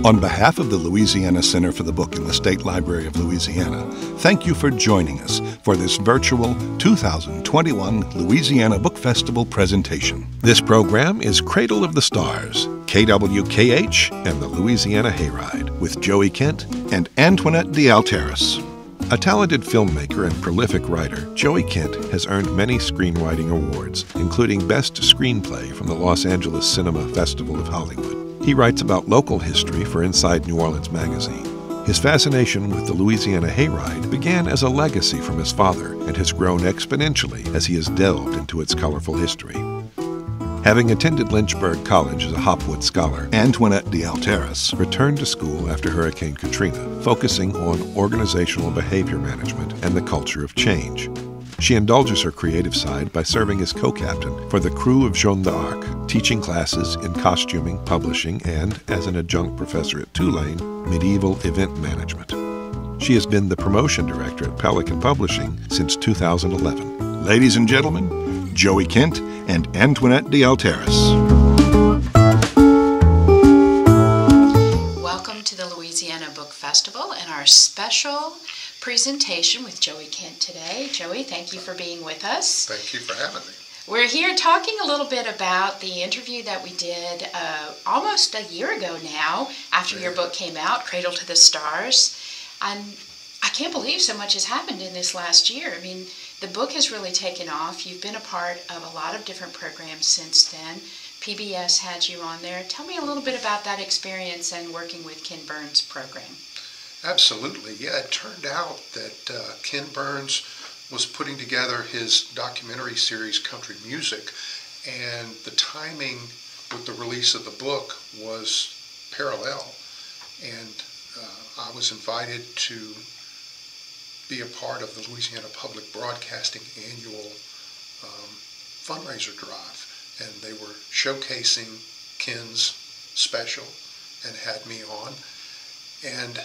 On behalf of the Louisiana Center for the Book in the State Library of Louisiana, thank you for joining us for this virtual 2021 Louisiana Book Festival presentation. This program is Cradle of the Stars, KWKH, and the Louisiana Hayride, with Joey Kent and Anotoinette de Alteriis. A talented filmmaker and prolific writer, Joey Kent has earned many screenwriting awards, including Best Screenplay from the Los Angeles Cinema Festival of Hollywood. He writes about local history for Inside New Orleans magazine. His fascination with the Louisiana Hayride began as a legacy from his father and has grown exponentially as he has delved into its colorful history. Having attended Lynchburg College as a Hopwood Scholar, Anotoinette de Alteriis returned to school after Hurricane Katrina, focusing on organizational behavior management and the culture of change. She indulges her creative side by serving as co-captain for the crew of Jeanne d'Arc, teaching classes in costuming, publishing, and, as an adjunct professor at Tulane, medieval event management. She has been the promotion director at Pelican Publishing since 2011. Ladies and gentlemen, Joey Kent and Anotoinette de Alteriis. Welcome to the Louisiana Book Festival and our special presentation with Joey Kent today. Joey, thank you for being with us. Thank you for having me. We're here talking a little bit about the interview that we did almost a year ago now after your book came out, Cradle to the Stars. And I can't believe so much has happened in this last year. I mean, the book has really taken off. You've been a part of a lot of different programs since then. PBS had you on there. Tell me a little bit about that experience and working with Ken Burns' program. Absolutely. Yeah, it turned out that Ken Burns was putting together his documentary series, Country Music, and the timing with the release of the book was parallel. And I was invited to be a part of the Louisiana Public Broadcasting annual fundraiser drive. And they were showcasing Ken's special and had me on. And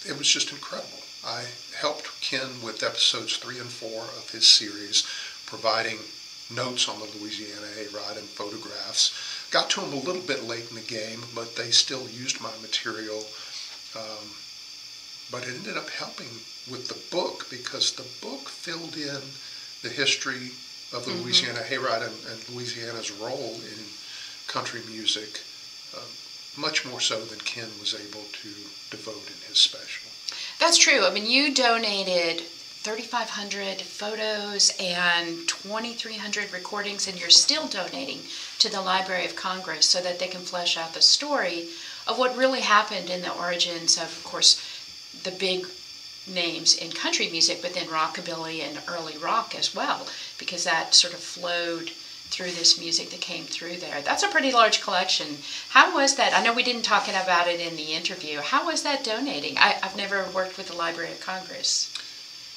it was just incredible. I helped Ken with episodes 3 and 4 of his series, providing notes on the Louisiana Hayride and photographs. Got to him a little bit late in the game, but they still used my material. But it ended up helping with the book because the book filled in the history of the Louisiana Hayride and Louisiana's role in country music, much more so than Ken was able to devote in his special. That's true. I mean, you donated 3,500 photos and 2,300 recordings, and you're still donating to the Library of Congress so that they can flesh out the story of what really happened in the origins of course, the big names in country music, but then rockabilly and early rock as well, because that sort of flowed through this music that came through there. That's a pretty large collection. How was that? I know we didn't talk about it in the interview. How was that donating? I've never worked with the Library of Congress.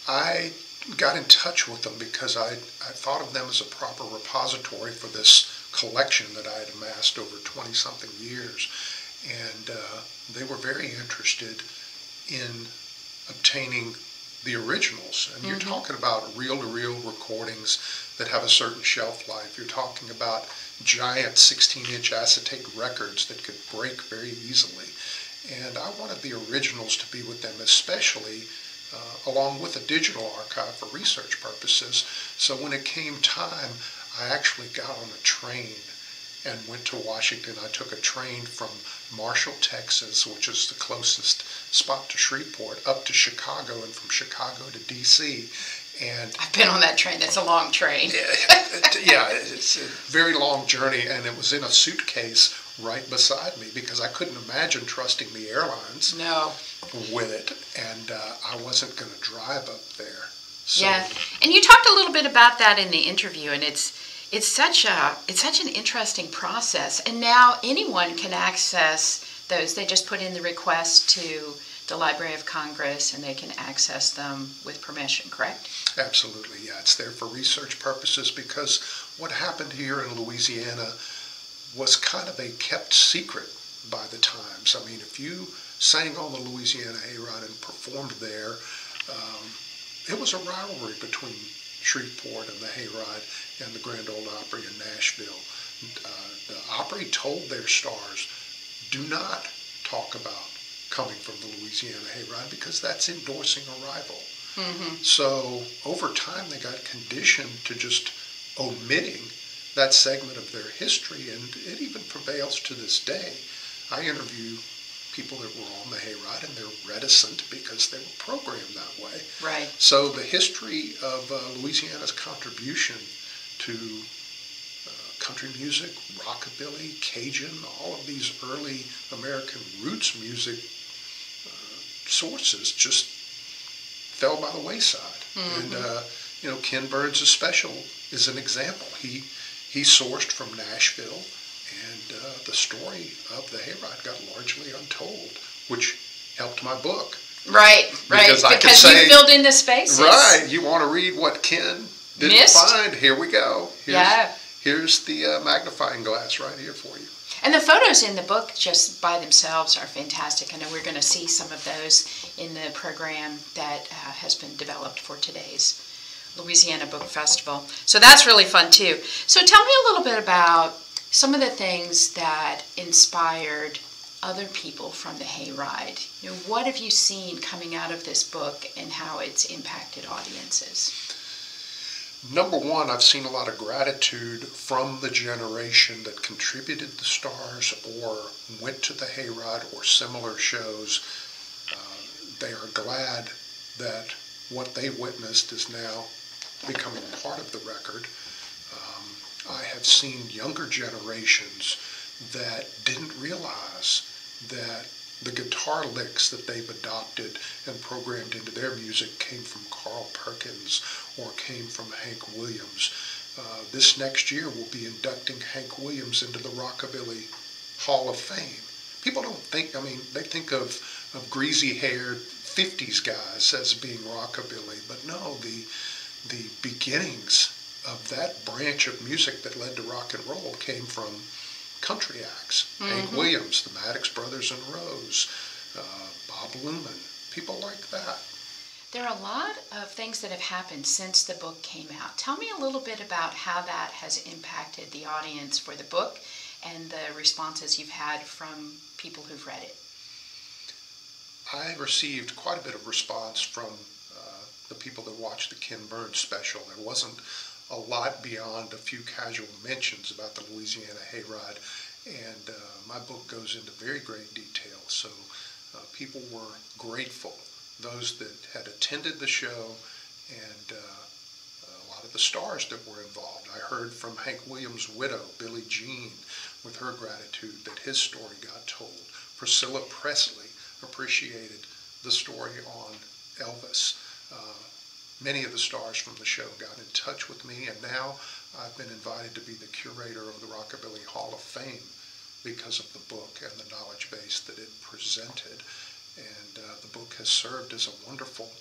I got in touch with them because I thought of them as a proper repository for this collection that I had amassed over 20-something years. And they were very interested in obtaining the originals. And you're talking about reel-to-reel recordings that have a certain shelf life. You're talking about giant 16-inch acetate records that could break very easily. And I wanted the originals to be with them, especially along with a digital archive for research purposes. So when it came time, I actually got on a train and went to Washington. I took a train from Marshall, Texas, which is the closest spot to Shreveport, up to Chicago, and from Chicago to D.C. And I've been on that train. That's a long train. Yeah, it's a very long journey, and it was in a suitcase right beside me because I couldn't imagine trusting the airlines with it, and I wasn't going to drive up there. So, yeah, and you talked a little bit about that in the interview, and it's such an interesting process, and now anyone can access those. They just put in the request to the Library of Congress, and they can access them with permission, correct? Absolutely, yeah. It's there for research purposes because what happened here in Louisiana was kind of a kept secret by the Times. I mean, if you sang on the Louisiana Hayride and performed there, it was a rivalry between Shreveport and the Hayride and the Grand Ole Opry in Nashville. The Opry told their stars, do not talk about coming from the Louisiana Hayride because that's endorsing a rival. Mm-hmm. So over time they got conditioned to just omitting that segment of their history, and it even prevails to this day. I interview people that were on the Hayride, and they're reticent because they were programmed that way. Right. So the history of Louisiana's contribution to country music, rockabilly, Cajun, all of these early American roots music sources just fell by the wayside. Mm-hmm. And Ken Burns' special is an example. He sourced from Nashville, and the story of the Hayride got largely untold, which helped my book. Right. Because you filled in the spaces. Right. You want to read what Ken didn't find? Here we go. Here's the magnifying glass right here for you. And the photos in the book just by themselves are fantastic. I know we're going to see some of those in the program that has been developed for today's Louisiana Book Festival. So that's really fun too. So tell me a little bit about some of the things that inspired other people from the Hayride. What have you seen coming out of this book and how it's impacted audiences? Number one, I've seen a lot of gratitude from the generation that contributed the stars or went to the Hayride or similar shows. They are glad that what they witnessed is now becoming part of the record. I have seen younger generations that didn't realize that the guitar licks that they've adopted and programmed into their music came from Carl Perkins or came from Hank Williams. This next year we'll be inducting Hank Williams into the Rockabilly Hall of Fame. People don't think, they think of greasy-haired 50s guys as being rockabilly, but no, the beginnings of that branch of music that led to rock and roll came from country acts. Mm-hmm. Hank Williams, the Maddox Brothers and Rose, Bob Luman, people like that. There are a lot of things that have happened since the book came out. Tell me a little bit about how that has impacted the audience for the book and the responses you've had from people who've read it. I received quite a bit of response from the people that watched the Ken Burns special. There wasn't a lot beyond a few casual mentions about the Louisiana Hayride, and my book goes into very great detail, so people were grateful. Those that had attended the show and a lot of the stars that were involved. I heard from Hank Williams' widow, Billie Jean, with her gratitude that his story got told. Priscilla Presley appreciated the story on Elvis. Many of the stars from the show got in touch with me, and now I've been invited to be the curator of the Rockabilly Hall of Fame because of the book and the knowledge base that it presented. And the book has served as a wonderful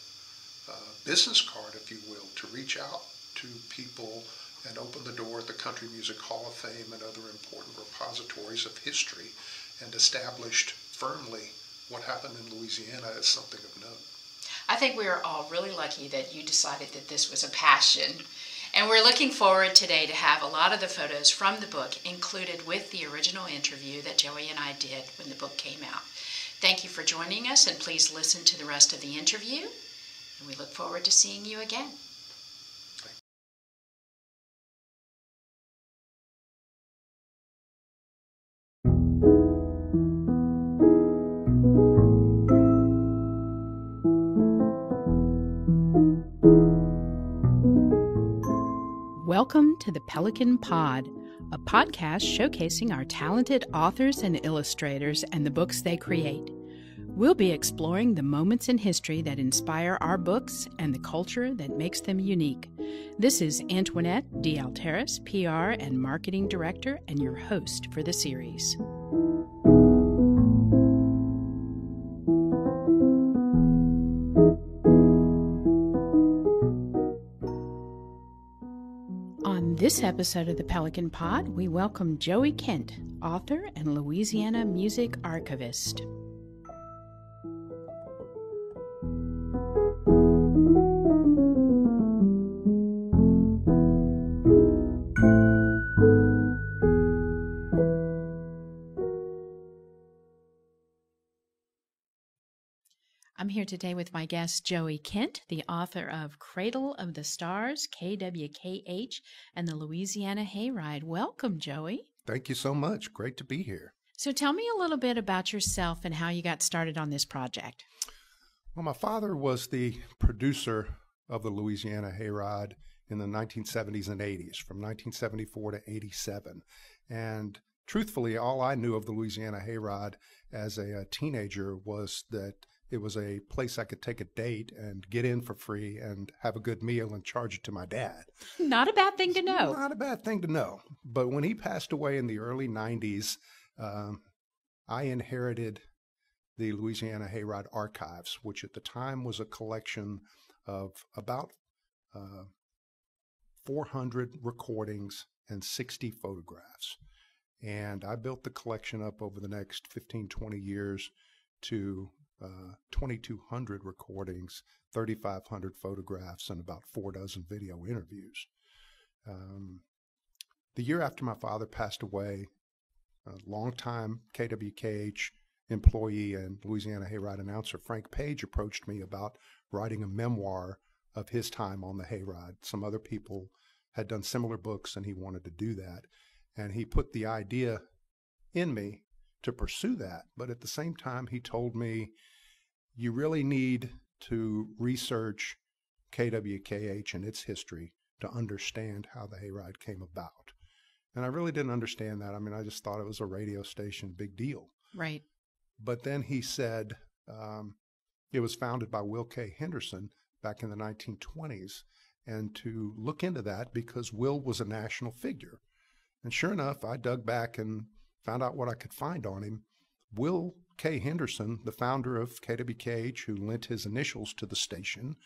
business card, if you will, to reach out to people and open the door at the Country Music Hall of Fame and other important repositories of history, and established firmly what happened in Louisiana as something of note. I think we are all really lucky that you decided that this was a passion. And we're looking forward today to have a lot of the photos from the book included with the original interview that Joey and I did when the book came out. Thank you for joining us, and please listen to the rest of the interview. And we look forward to seeing you again. Welcome to the Pelican Pod, a podcast showcasing our talented authors and illustrators and the books they create. We'll be exploring the moments in history that inspire our books and the culture that makes them unique. This is Antoinette de Alteriis, PR and Marketing Director, and your host for the series. On this episode of the Pelican Pod, we welcome Joey Kent, author and Louisiana music archivist. I'm here today with my guest, Joey Kent, the author of Cradle of the Stars, KWKH, and the Louisiana Hayride. Welcome, Joey. Thank you so much. Great to be here. So tell me a little bit about yourself and how you got started on this project. Well, my father was the producer of the Louisiana Hayride in the 1970s and 80s, from 1974 to 87. And truthfully, all I knew of the Louisiana Hayride as a teenager was that it was a place I could take a date and get in for free and have a good meal and charge it to my dad. Not a bad thing to know. Not a bad thing to know. But when he passed away in the early 90s, I inherited the Louisiana Hayride Archives, which at the time was a collection of about 400 recordings and 60 photographs. And I built the collection up over the next 15, 20 years to 2,200 recordings, 3,500 photographs, and about 4 dozen video interviews. The year after my father passed away, a longtime KWKH employee and Louisiana Hayride announcer Frank Page approached me about writing a memoir of his time on the Hayride. Some other people had done similar books, and he wanted to do that. And he put the idea in me to pursue that. But at the same time, he told me, you really need to research KWKH and its history to understand how the Hayride came about. And I really didn't understand that. I mean, I just thought it was a radio station, big deal. Right. But then he said it was founded by Will K. Henderson back in the 1920s, and to look into that because Will was a national figure. And sure enough, I dug back and found out what I could find on him. Will K. Henderson, the founder of KWKH, who lent his initials to the station,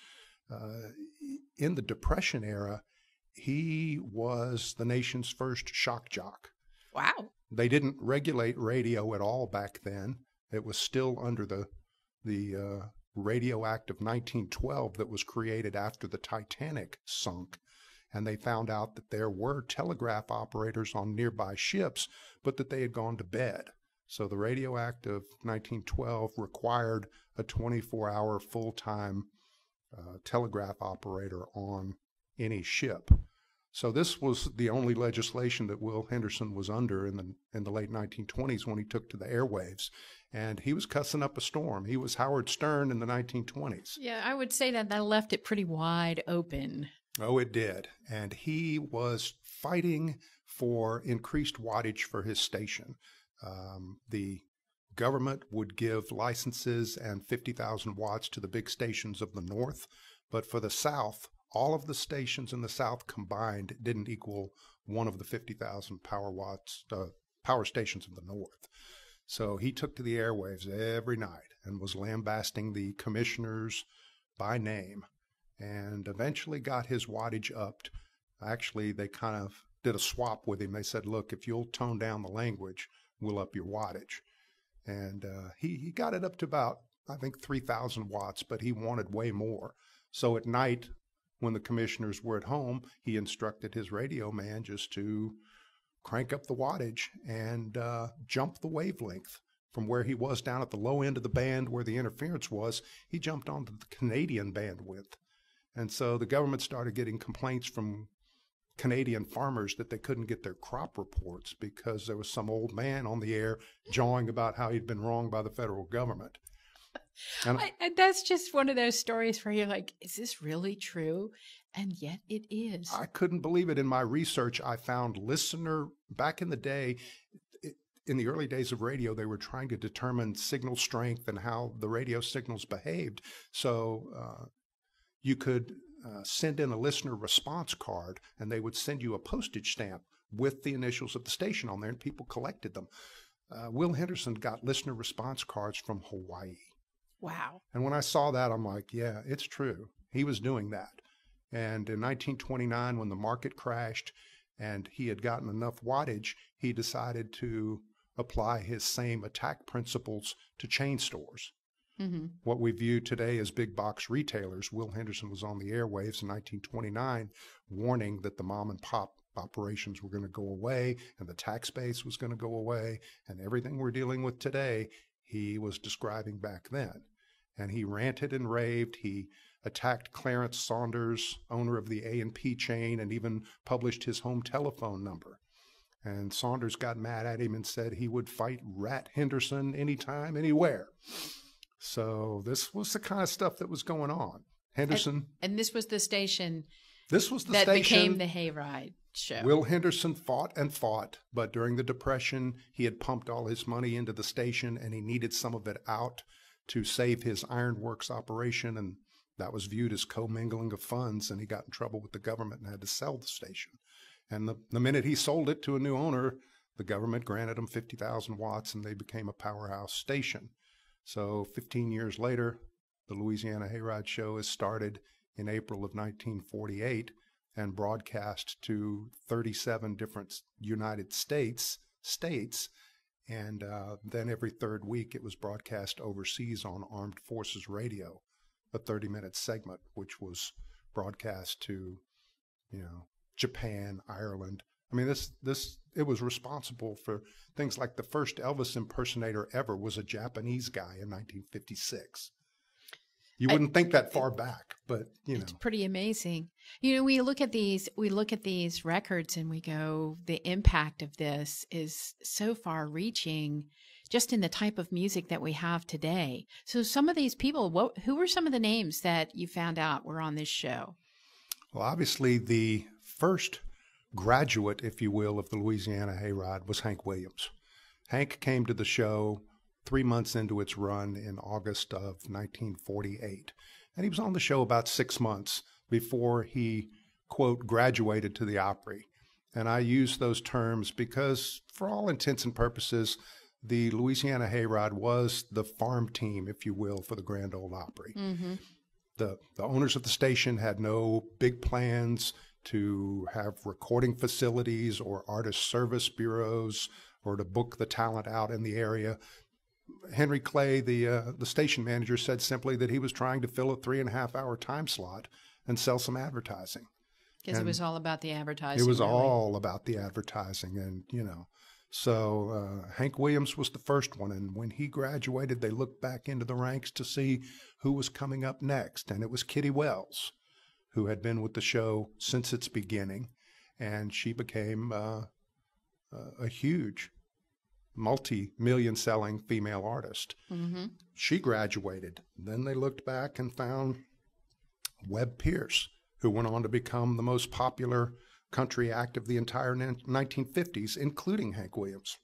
in the Depression era, he was the nation's first shock jock. Wow. They didn't regulate radio at all back then. It was still under the Radio Act of 1912 that was created after the Titanic sunk. And they found out that there were telegraph operators on nearby ships, but that they had gone to bed. So the Radio Act of 1912 required a 24-hour full-time telegraph operator on any ship. So this was the only legislation that Will Henderson was under in the late 1920s when he took to the airwaves. And he was cussing up a storm. He was Howard Stern in the 1920s. Yeah, I would say that left it pretty wide open. Oh, it did. And he was fighting for increased wattage for his station. The government would give licenses and 50,000 watts to the big stations of the North. But for the South, all of the stations in the South combined didn't equal one of the 50,000 power stations of the North. So he took to the airwaves every night and was lambasting the commissioners by name, and eventually got his wattage upped. Actually, they kind of did a swap with him. They said, look, if you'll tone down the language, we'll up your wattage. And he got it up to about, I think, 3,000 watts, but he wanted way more. So at night, when the commissioners were at home, he instructed his radio man just to crank up the wattage and jump the wavelength from where he was down at the low end of the band where the interference was. He jumped onto the Canadian bandwidth. And so the government started getting complaints from Canadian farmers that they couldn't get their crop reports because there was some old man on the air jawing about how he'd been wronged by the federal government. And that's just one of those stories where you're like, is this really true? And yet it is. I couldn't believe it. In my research, I found back in the day, in the early days of radio, they were trying to determine signal strength and how the radio signals behaved. So you could send in a listener response card, and they would send you a postage stamp with the initials of the station on there, and people collected them. Will Henderson got listener response cards from Hawaii. Wow. And when I saw that, I'm like, yeah, it's true. He was doing that. And in 1929, when the market crashed and he had gotten enough wattage, he decided to apply his same attack principles to chain stores. Mm-hmm. What we view today as big box retailers. Will Henderson was on the airwaves in 1929 warning that the mom and pop operations were going to go away and the tax base was going to go away, and everything we're dealing with today he was describing back then. and he ranted and raved. He attacked Clarence Saunders, owner of the A&P chain, and even published his home telephone number. And Saunders got mad at him and said he would fight Rat Henderson anytime, anywhere. So this was the kind of stuff that was going on. Henderson. And this was the station This was the that station became the Hayride show. Will Henderson fought and fought, but during the Depression, he had pumped all his money into the station, and he needed some of it out to save his ironworks operation, and that was viewed as commingling of funds, and he got in trouble with the government and had to sell the station. And the minute he sold it to a new owner, the government granted him 50,000 watts, and they became a powerhouse station. So 15 years later, the Louisiana Hayride show is started in April of 1948 and broadcast to 37 different United States, and then every third week it was broadcast overseas on Armed Forces Radio, a 30-minute segment, which was broadcast to, Japan, Ireland. I mean, it was responsible for things like the first Elvis impersonator ever was a Japanese guy in 1956. You wouldn't think that far back, but It's pretty amazing. We look at these records and we go, the impact of this is so far reaching just in the type of music that we have today. So some of these people, who were some of the names that you found out were on this show? Well, obviously the first graduate, if you will, of the Louisiana Hayride was Hank Williams. Hank came to the show 3 months into its run in August of 1948. And he was on the show about 6 months before he, quote, graduated to the Opry. And I use those terms because, for all intents and purposes, the Louisiana Hayride was the farm team, if you will, for the Grand Ole Opry. Mm-hmm. The owners of the station had no big plans to have recording facilities or artist service bureaus or to book the talent out in the area. Henry Clay, the station manager, said simply that he was trying to fill a 3.5-hour time slot and sell some advertising. Because it was all about the advertising. It was all about the advertising. And, so Hank Williams was the first one. And when he graduated, they looked back into the ranks to see who was coming up next. And it was Kitty Wells, who had been with the show since its beginning. And she became a huge multi-million selling female artist. Mm-hmm. She graduated. Then they looked back and found Webb Pierce, who went on to become the most popular country act of the entire 1950s, including Hank Williams.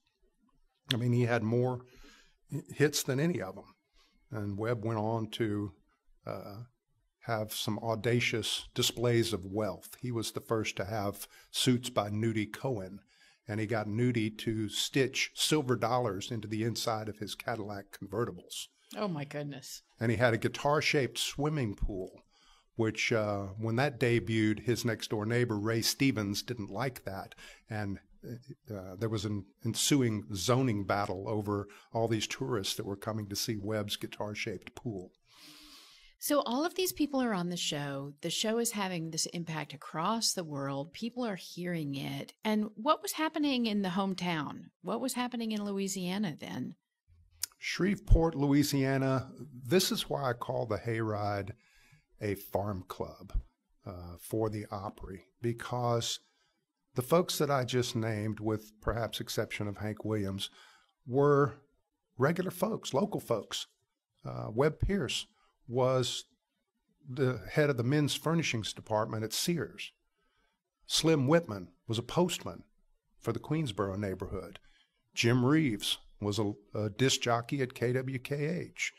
I mean, he had more hits than any of them. And Webb went on to have some audacious displays of wealth. He was the first to have suits by Nudie Cohen, and he got Nudie to stitch silver dollars into the inside of his Cadillac convertibles. Oh, my goodness. And he had a guitar-shaped swimming pool, which when that debuted, his next-door neighbor, Ray Stevens, didn't like that. And there was an ensuing zoning battle over all these tourists that were coming to see Webb's guitar-shaped pool. So all of these people are on the show. The show is having this impact across the world. People are hearing it. And what was happening in the hometown? What was happening in Louisiana then? Shreveport, Louisiana. This is why I call the Hayride a farm club for the Opry, because the folks that I just named, with perhaps exception of Hank Williams, were regular folks, local folks. Webb Pierce was the head of the men's furnishings department at Sears. Slim Whitman was a postman for the Queensboro neighborhood. Jim Reeves was a disc jockey at KWKH.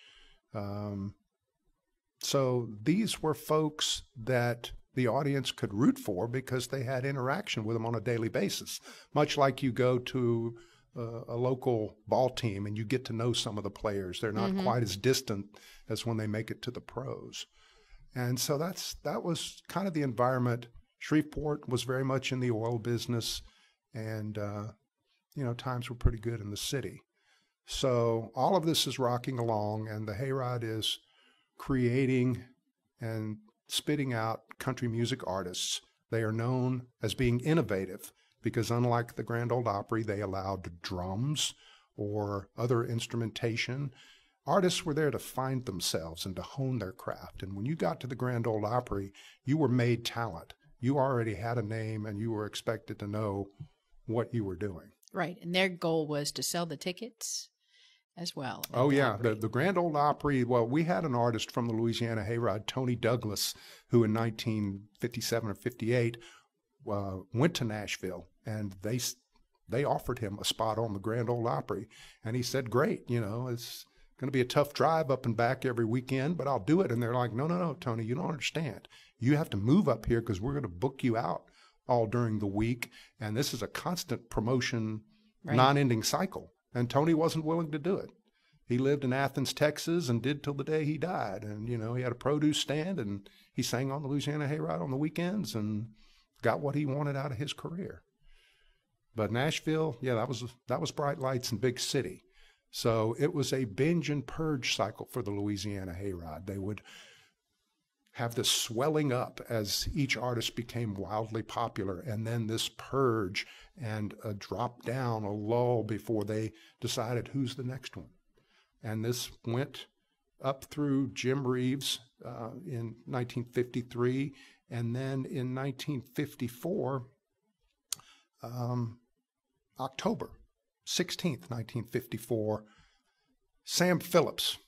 So these were folks that the audience could root for because they had interaction with them on a daily basis, much like you go to a local ball team and you get to know some of the players. They're not quite as distant as when they make it to the pros. And so that was kind of the environment. Shreveport was very much in the oil business, and times were pretty good in the city. So all of this is rocking along, and the Hayride is creating and spitting out country music artists. They are known as being innovative because, unlike the Grand Ole Opry, they allowed drums or other instrumentation. artists were there to find themselves and to hone their craft. And when you got to the Grand Ole Opry, you were made talent. You already had a name, and you were expected to know what you were doing. Right. And their goal was to sell the tickets as well. Oh, yeah. The Grand Ole Opry, well, we had an artist from the Louisiana Hayride, Tony Douglas, who in 1957 or 58 went to Nashville, and they offered him a spot on the Grand Ole Opry. And he said, great, it's going to be a tough drive up and back every weekend, but I'll do it. And they're like, no, Tony, you don't understand. You have to move up here because we're going to book you out all during the week. And this is a constant promotion, non-ending cycle. And Tony wasn't willing to do it. He lived in Athens, Texas, and did till the day he died. And, he had a produce stand, and he sang on the Louisiana Hayride on the weekends and got what he wanted out of his career. But Nashville, that was bright lights and big city. So it was a binge and purge cycle for the Louisiana Hayride. They would have this swelling up as each artist became wildly popular, and then this purge and a drop down, a lull before they decided who's the next one. And this went up through Jim Reeves in 1953, and then in 1954, October 16th, 1954, Sam Phillips,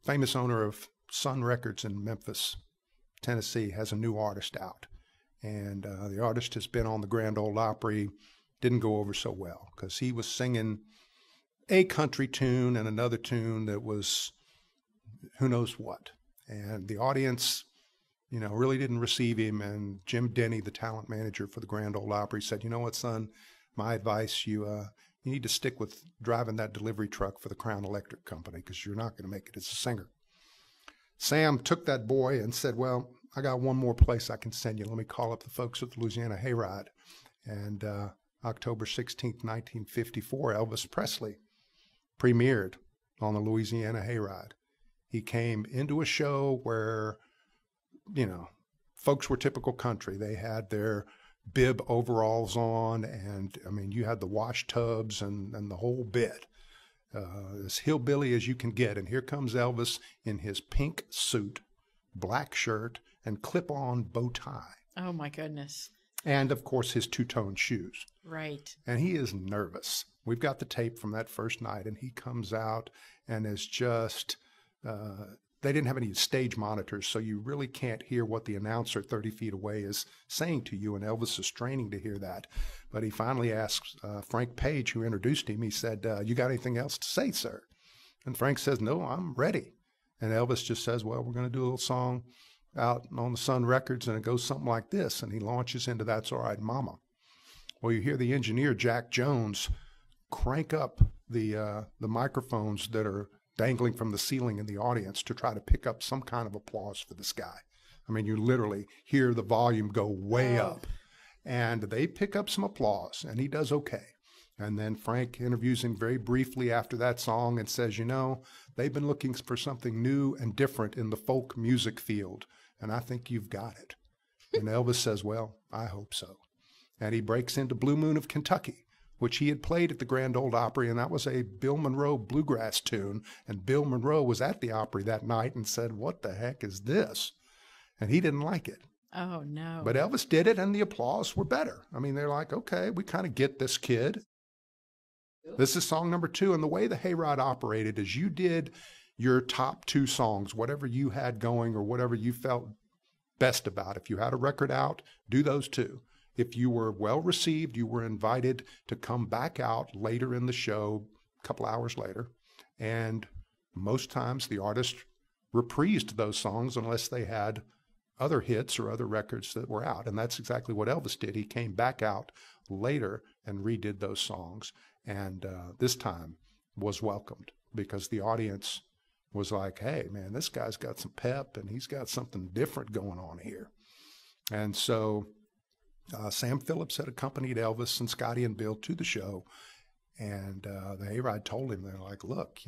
famous owner of Sun Records in Memphis, Tennessee, has a new artist out. And the artist has been on the Grand Ole Opry, didn't go over so well because he was singing a country tune and another tune that was who knows what. And the audience, really didn't receive him. And Jim Denny, the talent manager for the Grand Ole Opry, said, you know what, son, my advice, you need to stick with driving that delivery truck for the Crown Electric Company because you're not going to make it as a singer. Sam took that boy and said, well, I got one more place I can send you. Let me call up the folks at the Louisiana Hayride. And October 16th, 1954, Elvis Presley premiered on the Louisiana Hayride. He came into a show where, folks were typical country. They had their bib overalls on, and, you had the wash tubs and the whole bit. As hillbilly as you can get. And here comes Elvis in his pink suit, black shirt, and clip-on bow tie. Oh, my goodness. And, of course, his two-tone shoes. Right. And he is nervous. We've got the tape from that first night, and he comes out and is just they didn't have any stage monitors, so you really can't hear what the announcer 30 feet away is saying to you, and Elvis is straining to hear that. But he finally asks Frank Page, who introduced him, he said, you got anything else to say, sir? And Frank says, no, I'm ready. And Elvis just says, well, we're going to do a little song out on the Sun Records, and it goes something like this. And he launches into That's All Right, Mama. Well, you hear the engineer, Jack Jones, crank up the microphones that are dangling from the ceiling in the audience to try to pick up some kind of applause for this guy. You literally hear the volume go way up. And they pick up some applause, and he does okay. And then Frank interviews him very briefly after that song and says, they've been looking for something new and different in the folk music field, and I think you've got it. And Elvis says, well, I hope so. And he breaks into Blue Moon of Kentucky, which he had played at the Grand Ole Opry, and that was a Bill Monroe bluegrass tune. And Bill Monroe was at the Opry that night and said, what the heck is this? And he didn't like it. Oh, no. But Elvis did it, and the applause were better. They're like, okay, we kind of get this kid. This is song number 2, and the way the Hayride operated is you did your top 2 songs, whatever you had going or whatever you felt best about. If you had a record out, do those 2. If you were well received, you were invited to come back out later in the show, a couple hours later, and most times the artist reprised those songs unless they had other hits or other records that were out. And that's exactly what Elvis did. He came back out later and redid those songs, and this time was welcomed because the audience was like, hey, man, this guy's got some pep and he's got something different going on here. And so Sam Phillips had accompanied Elvis and Scotty and Bill to the show, and the Hayride told him, they're like, look,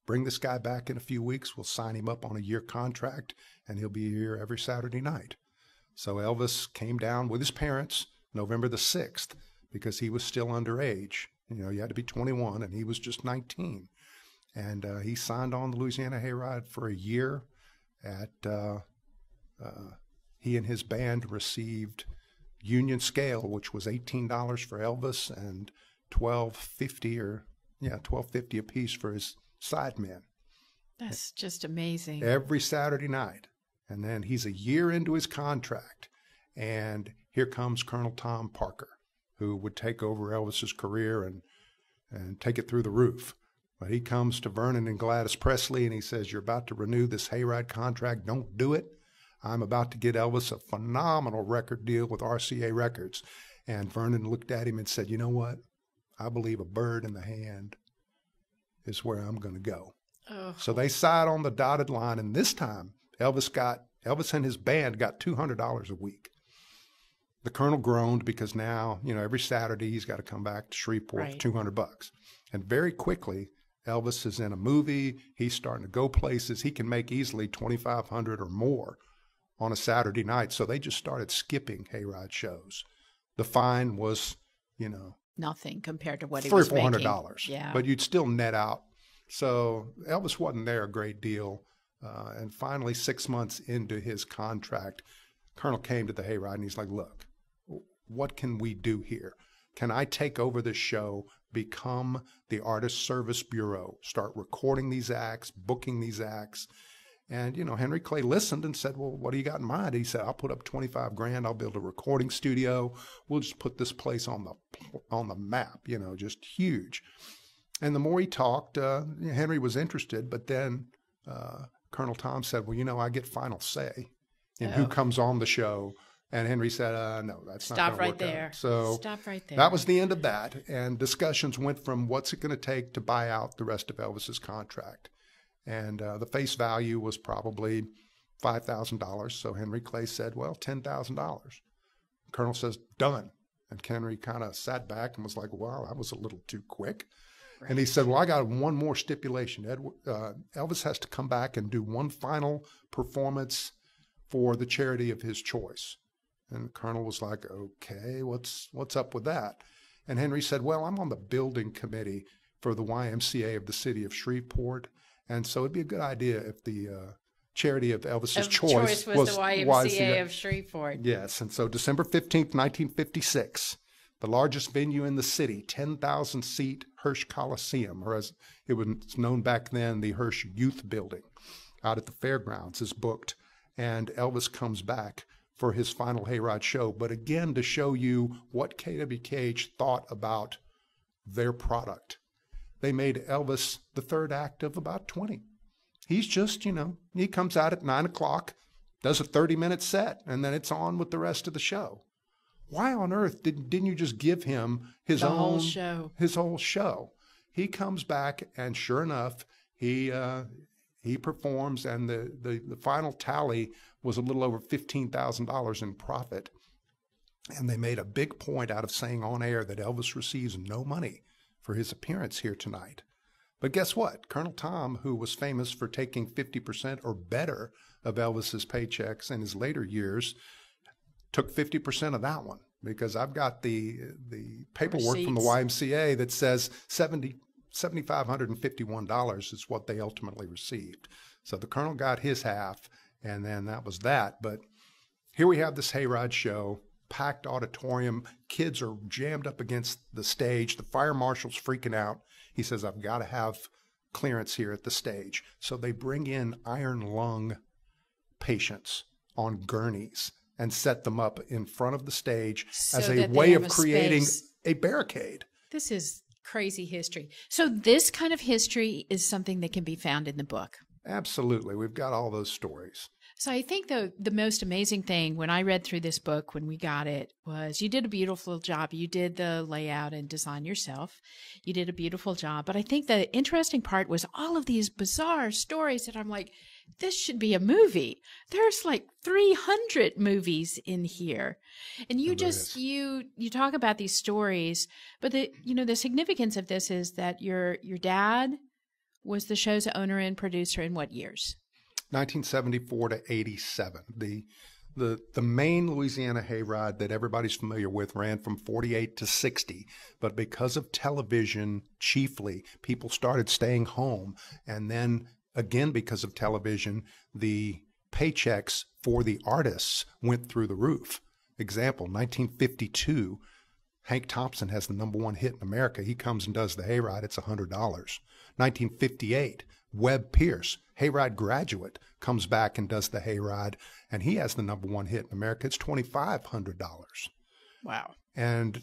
bring this guy back in a few weeks. We'll sign him up on a year contract, and he'll be here every Saturday night. So Elvis came down with his parents November the 6th because he was still underage. You had to be 21, and he was just 19. And he signed on the Louisiana Hayride for a year. He and his band received union scale, which was $18 for Elvis and $12.50 a piece for his sidemen. That's just amazing. Every Saturday night. And then he's a year into his contract, and here comes Colonel Tom Parker, who would take over Elvis's career and take it through the roof. But he comes to Vernon and Gladys Presley, and he says, "You're about to renew this Hayride contract. Don't do it. I'm about to get Elvis a phenomenal record deal with RCA Records." And Vernon looked at him and said, "You know what? I believe a bird in the hand is where I'm going to go." Oh. So they sat on the dotted line, and this time Elvis and his band got $200 a week. The Colonel groaned because now, every Saturday he's got to come back to Shreveport for $200. And very quickly, Elvis is in a movie. He's starting to go places. He can make easily $2,500 or more on a Saturday night. So they just started skipping Hayride shows. The fine was, nothing compared to what he was making. $300-400. Yeah. But you'd still net out. So Elvis wasn't there a great deal. And finally, 6 months into his contract, Colonel came to the Hayride and he's like, "Look, what can we do here? Can I take over this show, become the Artist Service Bureau, start recording these acts, booking these acts?" And, Henry Clay listened and said, "Well, what do you got in mind?" He said, "I'll put up $25,000. I'll build a recording studio. We'll just put this place on the map, just huge." And the more he talked, Henry was interested, but then Colonel Tom said, "Well, I get final say in who comes on the show." And Henry said, "No, that's not going to work out." Stop right there. So Stop right there. That was the end of that. And discussions went from what's it going to take to buy out the rest of Elvis's contract. And the face value was probably $5,000. So Henry Clay said, "Well, $10,000. Colonel says, "Done." And Henry kind of sat back and was like, "Well, that was a little too quick." Right. And he said, "Well, I got one more stipulation. Elvis has to come back and do one final performance for the charity of his choice." And the Colonel was like, "Okay, what's up with that?" And Henry said, "Well, I'm on the building committee for the YMCA of the city of Shreveport. And so it'd be a good idea if the charity of Elvis's choice was the YMCA of Shreveport." Yes. And so December 15th, 1956, the largest venue in the city, 10,000-seat Hirsch Coliseum, or as it was known back then, the Hirsch Youth Building out at the fairgrounds, is booked. And Elvis comes back for his final Hayride show. But again, to show you what KWKH thought about their product, they made Elvis the third act of about 20. He's just, he comes out at 9 o'clock, does a 30-minute set, and then it's on with the rest of the show. Why on earth didn't you just give him his whole show? He comes back, and sure enough, he performs, and the final tally was a little over $15,000 in profit. And they made a big point out of saying on air that Elvis receives no money for his appearance here tonight. But guess what? Colonel Tom, who was famous for taking 50% or better of Elvis's paychecks in his later years, took 50% of that one, because I've got the paperwork from the YMCA that says $7,551 is what they ultimately received. So the Colonel got his half, and then that was that. But here we have this Hayride show, packed auditorium. Kids are jammed up against the stage. The fire marshal's freaking out. He says, "I've got to have clearance here at the stage." So they bring in iron lung patients on gurneys and set them up in front of the stage as a way of creating a barricade. This is crazy history. So this kind of history is something that can be found in the book. Absolutely. We've got all those stories. So I think the most amazing thing when I read through this book, when we got it, was you did a beautiful job. You did the layout and design yourself. You did a beautiful job. But I think the interesting part was all of these bizarre stories that I'm like, this should be a movie. There's like 300 movies in here. And you you talk about these stories, but the significance of this is that your dad was the show's owner and producer in what years? 1974 to 87. The main Louisiana Hayride that everybody's familiar with ran from 48 to 60, but because of television chiefly, people started staying home. And then again, because of television, the paychecks for the artists went through the roof. Example, 1952, Hank Thompson has the #1 hit in America. He comes and does the Hayride. It's $100. 1958, Webb Pierce, Hayride graduate, comes back and does the Hayride, and he has the #1 hit in America. It's $2,500. Wow. And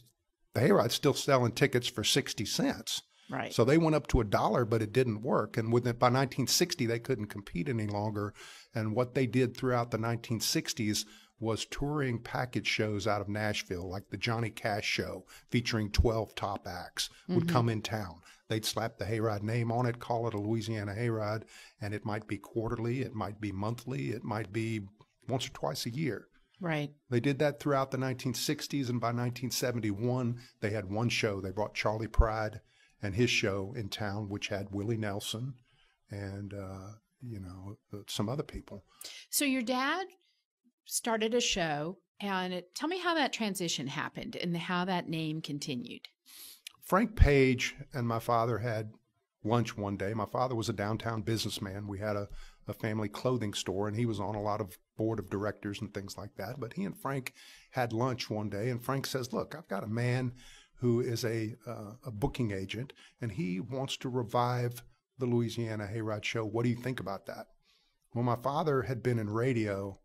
the Hayride's still selling tickets for 60 cents. Right. So they went up to $1, but it didn't work. And by 1960, they couldn't compete any longer. And what they did throughout the 1960s was touring package shows out of Nashville, like the Johnny Cash show featuring 12 top acts would come in town. They'd slap the Hayride name on it, call it a Louisiana Hayride, and it might be quarterly, it might be monthly, it might be once or twice a year. Right. They did that throughout the 1960s, and by 1971, they had one show. They brought Charlie Pride and his show in town, which had Willie Nelson and, some other people. So your dad started a show, and tell me how that transition happened and how that name continued. Frank Page and my father had lunch one day. My father was a downtown businessman. We had a family clothing store, and he was on a lot of board of directors and things like that. But he and Frank had lunch one day, and Frank says, look, I've got a man who is a booking agent, and he wants to revive the Louisiana Hayride show. What do you think about that? Well, my father had been in radio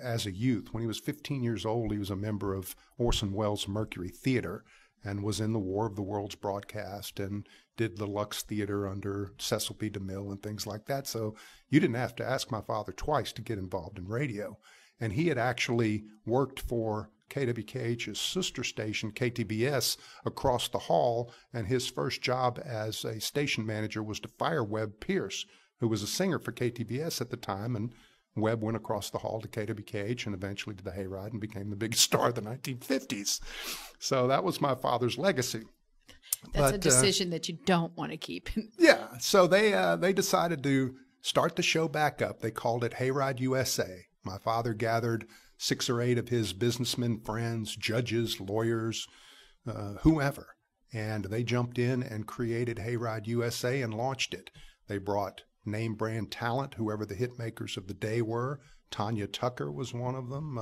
as a youth. When he was 15 years old, he was a member of Orson Welles' Mercury Theater and was in the War of the Worlds broadcast and did the Lux Theater under Cecil B. DeMille and things like that. So you didn't have to ask my father twice to get involved in radio. And he had actually worked for KWKH's sister station, KTBS, across the hall, and his first job as a station manager was to fire Webb Pierce, who was a singer for KTBS at the time, and Webb went across the hall to KWKH and eventually to the Hayride and became the biggest star of the 1950s. So that was my father's legacy. That's a decision that you don't want to keep. Yeah. So they decided to start the show back up. They called it Hayride USA. My father gathered 6 or 8 of his businessmen friends, judges, lawyers, whoever. And they jumped in and created Hayride USA and launched it. They brought name brand talent, whoever the hit makers of the day were. Tanya Tucker was one of them,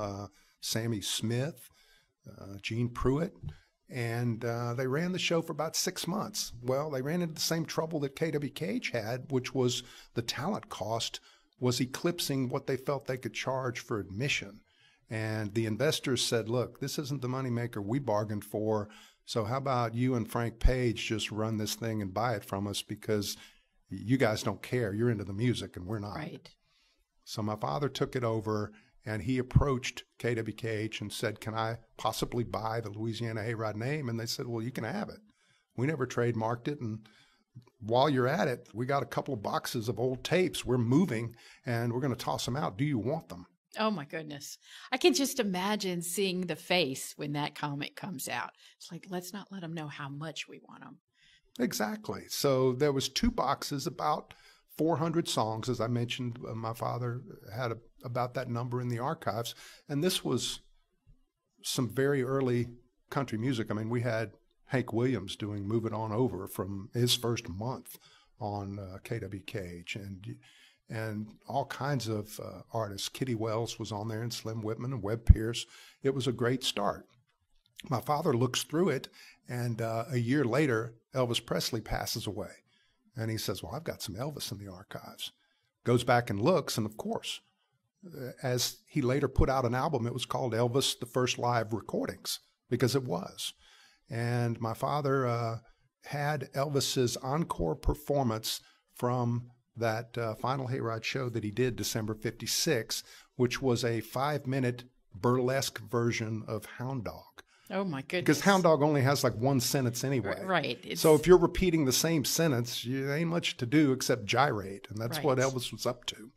Sammy Smith, Gene Pruitt. And they ran the show for about 6 months. Well, they ran into the same trouble that KWKH had, which was the talent cost was eclipsing what they felt they could charge for admission. And the investors said, look, this isn't the moneymaker we bargained for, so how about you and Frank Page just run this thing and buy it from us, because you guys don't care. You're into the music and we're not. Right. So my father took it over, and he approached KWKH and said, can I possibly buy the Louisiana Hayride name? And they said, well, you can have it. We never trademarked it. And while you're at it, we got a couple of boxes of old tapes. We're moving and we're going to toss them out. Do you want them? Oh, my goodness. I can just imagine seeing the face when that comic comes out. It's like, let's not let them know how much we want them. Exactly. So there was 2 boxes, about 400 songs. As I mentioned, my father had about that number in the archives. And this was some very early country music. I mean, we had Hank Williams doing Move It On Over from his first month on KWKH, and all kinds of artists. Kitty Wells was on there, and Slim Whitman and Webb Pierce. It was a great start. My father looks through it, and a year later, Elvis Presley passes away. And he says, well, I've got some Elvis in the archives. Goes back and looks, and of course, as he later put out an album, it was called Elvis, the First Live Recordings, because it was. And my father had Elvis's encore performance from that final Hayride show that he did December 56, which was a 5-minute burlesque version of Hound Dog. Oh, my goodness. Because Hound Dog only has like 1 sentence anyway. Right. So if you're repeating the same sentence, there ain't much to do except gyrate. And that's what Elvis was up to.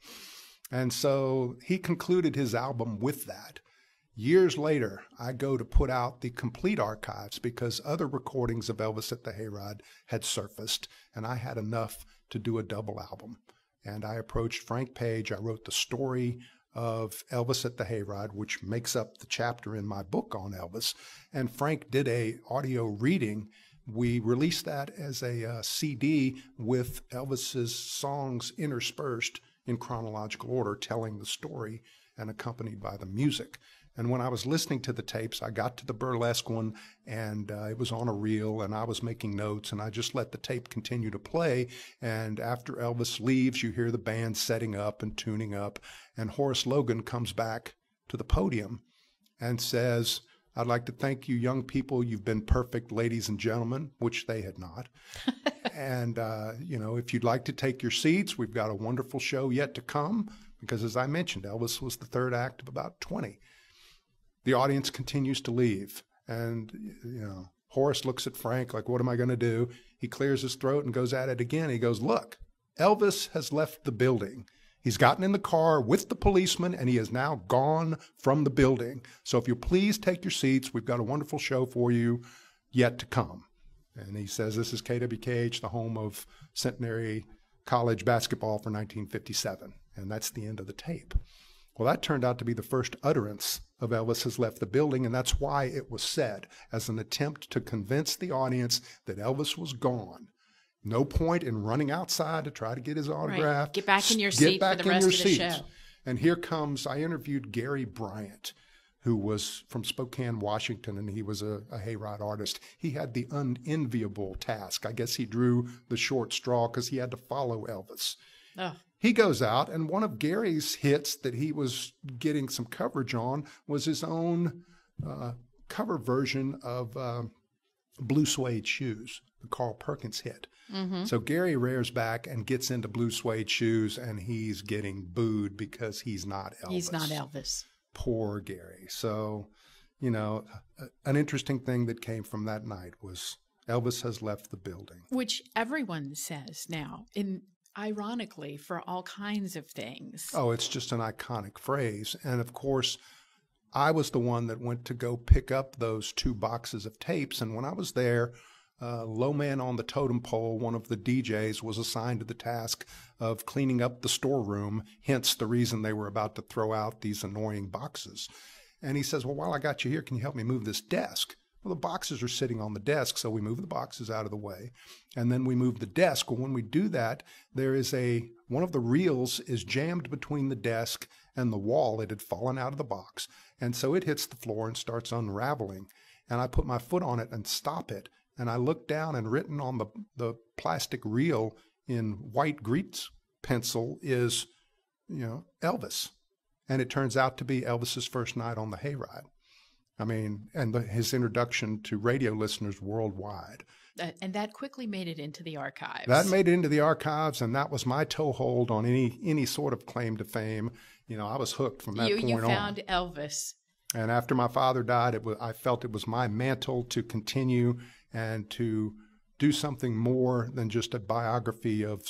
And so he concluded his album with that. Years later, I go to put out the complete archives because other recordings of Elvis at the Hayride had surfaced, and I had enough to do a double album. And I approached Frank Page. I wrote the story of Elvis at the Hayride, which makes up the chapter in my book on Elvis. And Frank did a audio reading. We released that as a CD with Elvis's songs interspersed in chronological order, telling the story and accompanied by the music. And when I was listening to the tapes, I got to the burlesque one, and it was on a reel, and I was making notes, and I just let the tape continue to play. And after Elvis leaves, you hear the band setting up and tuning up, and Horace Logan comes back to the podium and says, "I'd like to thank you young people. You've been perfect, ladies and gentlemen," which they had not. And, if you'd like to take your seats, we've got a wonderful show yet to come, because as I mentioned, Elvis was the third act of about 20. The audience continues to leave. And, Horace looks at Frank like, what am I going to do? He clears his throat and goes at it again. He goes, "Look, Elvis has left the building. He's gotten in the car with the policeman, and he is now gone from the building. So if you please take your seats, we've got a wonderful show for you yet to come." And he says, "This is KWKH, the home of Centenary College basketball for 1957. And that's the end of the tape. Well, that turned out to be the first utterance of Elvis has left the building, and that's why it was said as an attempt to convince the audience that Elvis was gone. No point in running outside to try to get his autograph. Right. Get back in your seat for the rest of the show. And here comes, I interviewed Gary Bryant, who was from Spokane, Washington, and he was a hayride artist. He had the unenviable task. I guess he drew the short straw because he had to follow Elvis. Oh. He goes out, and one of Gary's hits that he was getting some coverage on was his own cover version of Blue Suede Shoes, the Carl Perkins hit. Mm-hmm. So Gary rears back and gets into Blue Suede Shoes, and he's getting booed because he's not Elvis. He's not Elvis. Poor Gary. So, an interesting thing that came from that night was Elvis has left the building. Which everyone says now, ironically, for all kinds of things. Oh, it's just an iconic phrase. And of course, I was the one that went to go pick up those 2 boxes of tapes. And when I was there, low man on the totem pole, one of the DJs, was assigned to the task of cleaning up the storeroom, hence the reason they were about to throw out these annoying boxes. And he says, "Well, while I got you here, can you help me move this desk?" Well, the boxes are sitting on the desk, so we move the boxes out of the way, and then we move the desk. Well, when we do that, there is one of the reels is jammed between the desk and the wall. It had fallen out of the box, and so it hits the floor and starts unraveling. And I put my foot on it and stop it, and I look down, and written on the plastic reel in white grease pencil is, Elvis. And it turns out to be Elvis's first night on the Hayride. I mean, and his introduction to radio listeners worldwide. And that quickly made it into the archives. That made it into the archives, and that was my toehold on any sort of claim to fame. I was hooked from that point on. You found Elvis. And after my father died, I felt it was my mantle to continue and to do something more than just a biography of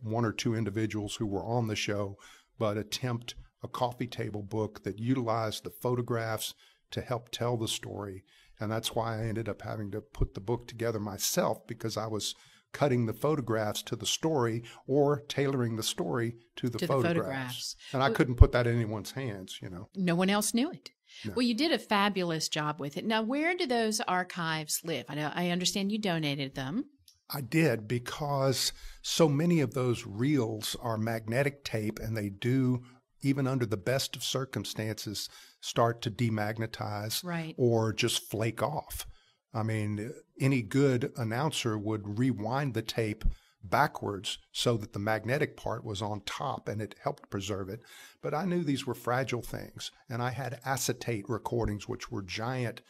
1 or 2 individuals who were on the show, but attempt a coffee table book that utilized the photographs to help tell the story. And that's why I ended up having to put the book together myself, because I was cutting the photographs to the story or tailoring the story to the photographs. And I couldn't put that in anyone's hands, No one else knew it. No. Well, you did a fabulous job with it. Now, where do those archives live? I understand you donated them. I did, because so many of those reels are magnetic tape, and they do, even under the best of circumstances, start to demagnetize, right, or just flake off. I mean, any good announcer would rewind the tape backwards so that the magnetic part was on top, and it helped preserve it. But I knew these were fragile things, and I had acetate recordings, which were giant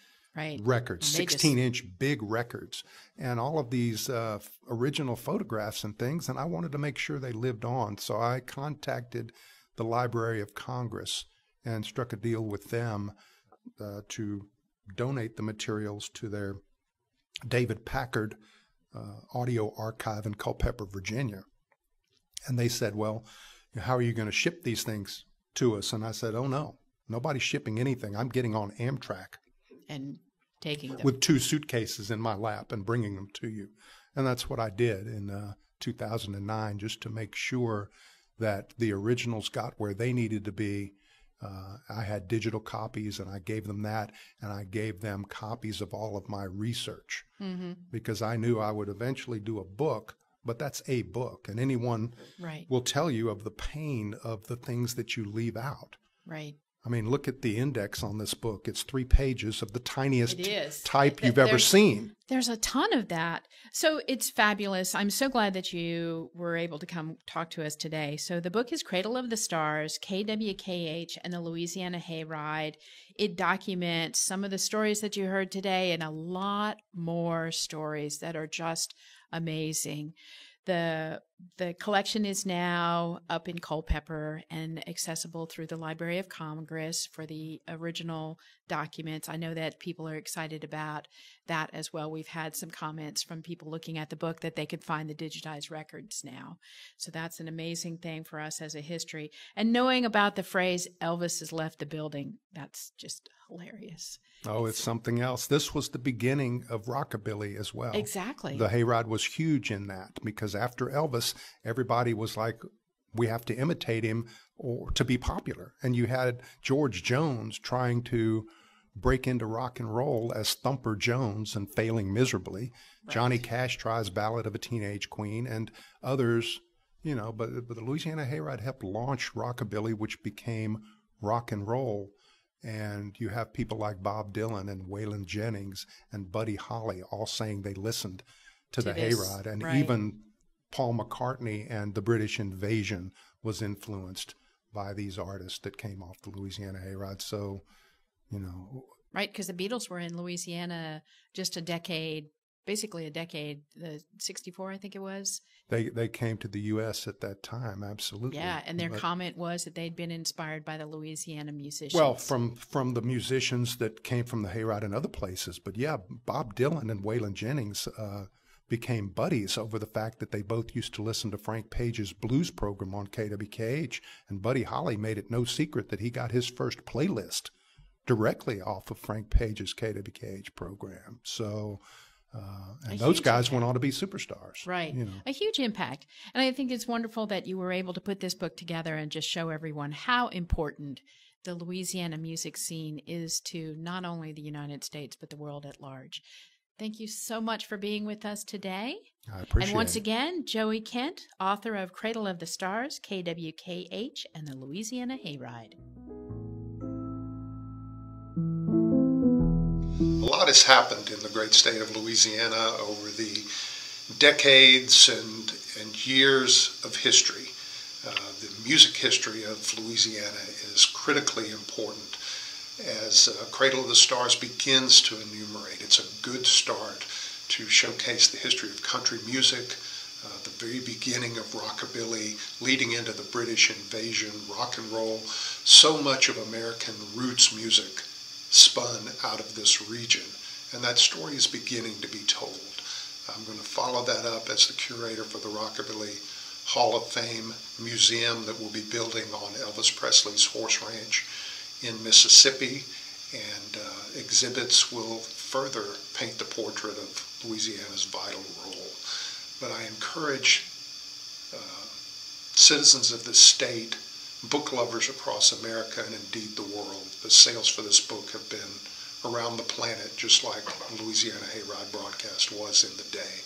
records, 16-inch big records, and all of these original photographs and things, and I wanted to make sure they lived on. So I contacted the Library of Congress and struck a deal with them to donate the materials to their David Packard audio archive in Culpeper, Virginia. And they said, "Well, how are you going to ship these things to us?" And I said, "Oh, no, nobody's shipping anything. I'm getting on Amtrak and taking them with 2 suitcases in my lap and bringing them to you." And that's what I did in 2009, just to make sure that the originals got where they needed to be I had digital copies, and I gave them that, and I gave them copies of all of my research because I knew I would eventually do a book, but that's a book, and anyone will tell you of the pain of the things that you leave out. Right. I mean, look at the index on this book. It's 3 pages of the tiniest type you've ever seen. There's a ton of that. So it's fabulous. I'm so glad that you were able to come talk to us today. So the book is Cradle of the Stars, KWKH, and the Louisiana Hayride. It documents some of the stories that you heard today and a lot more stories that are just amazing. The collection is now up in Culpeper and accessible through the Library of Congress for the original documents. I know that people are excited about that as well. We've had some comments from people looking at the book that they could find the digitized records now. So that's an amazing thing for us as a history. And knowing about the phrase, Elvis has left the building, that's just hilarious. Oh, it's something else. This was the beginning of rockabilly as well. Exactly. The Hayride was huge in that because after Elvis, everybody was like, we have to imitate him or to be popular. And you had George Jones trying to break into rock and roll as Thumper Jones and failing miserably. Right. Johnny Cash tries Ballad of a Teenage Queen, and others, you know, but the Louisiana Hayride helped launch rockabilly, which became rock and roll. And you have people like Bob Dylan and Waylon Jennings and Buddy Holly all saying they listened to the Hayride. And even Paul McCartney and the British Invasion was influenced by these artists that came off the Louisiana Hayride. So, you know. Right, because the Beatles were in Louisiana just a decade, basically a decade, 64, I think it was. They came to the U.S. at that time, absolutely. Yeah, and their comment was that they'd been inspired by the Louisiana musicians. Well, from the musicians that came from the Hayride and other places. But yeah, Bob Dylan and Waylon Jennings became buddies over the fact that they both used to listen to Frank Page's blues program on KWKH. And Buddy Holly made it no secret that he got his first playlist directly off of Frank Page's KWKH program. So... and those guys went on to be superstars. Right. You know. A huge impact. And I think it's wonderful that you were able to put this book together and just show everyone how important the Louisiana music scene is to not only the United States, but the world at large. Thank you so much for being with us today. I appreciate it. And once again, Joey Kent, author of Cradle of the Stars, KWKH, and the Louisiana Hayride. A lot has happened in the great state of Louisiana over the decades and years of history. The music history of Louisiana is critically important. As Cradle of the Stars begins to enumerate, it's a good start to showcase the history of country music, the very beginning of rockabilly, leading into the British invasion, rock and roll. So much of American roots music spun out of this region, and that story is beginning to be told. I'm going to follow that up as the curator for the Rockabilly Hall of Fame Museum that we'll be building on Elvis Presley's horse ranch in Mississippi, and exhibits will further paint the portrait of Louisiana's vital role. But I encourage citizens of this state, book lovers across America and indeed the world. The sales for this book have been around the planet, just like the Louisiana Hayride broadcast was in the day.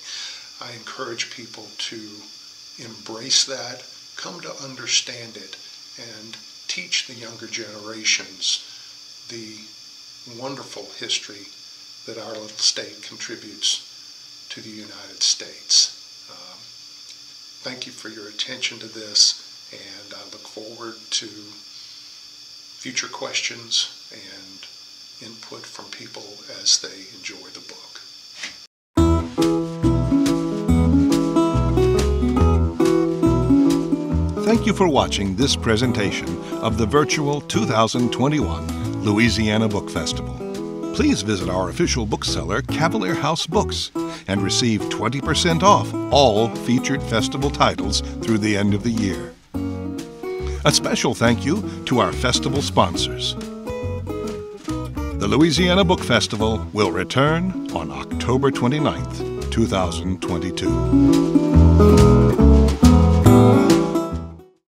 I encourage people to embrace that, come to understand it, and teach the younger generations the wonderful history that our little state contributes to the United States. Thank you for your attention to this, and I look forward to future questions and input from people as they enjoy the book. Thank you for watching this presentation of the virtual 2021 Louisiana Book Festival. Please visit our official bookseller, Cavalier House Books, and receive 20% off all featured festival titles through the end of the year. A special thank you to our festival sponsors. The Louisiana Book Festival will return on October 29th, 2022.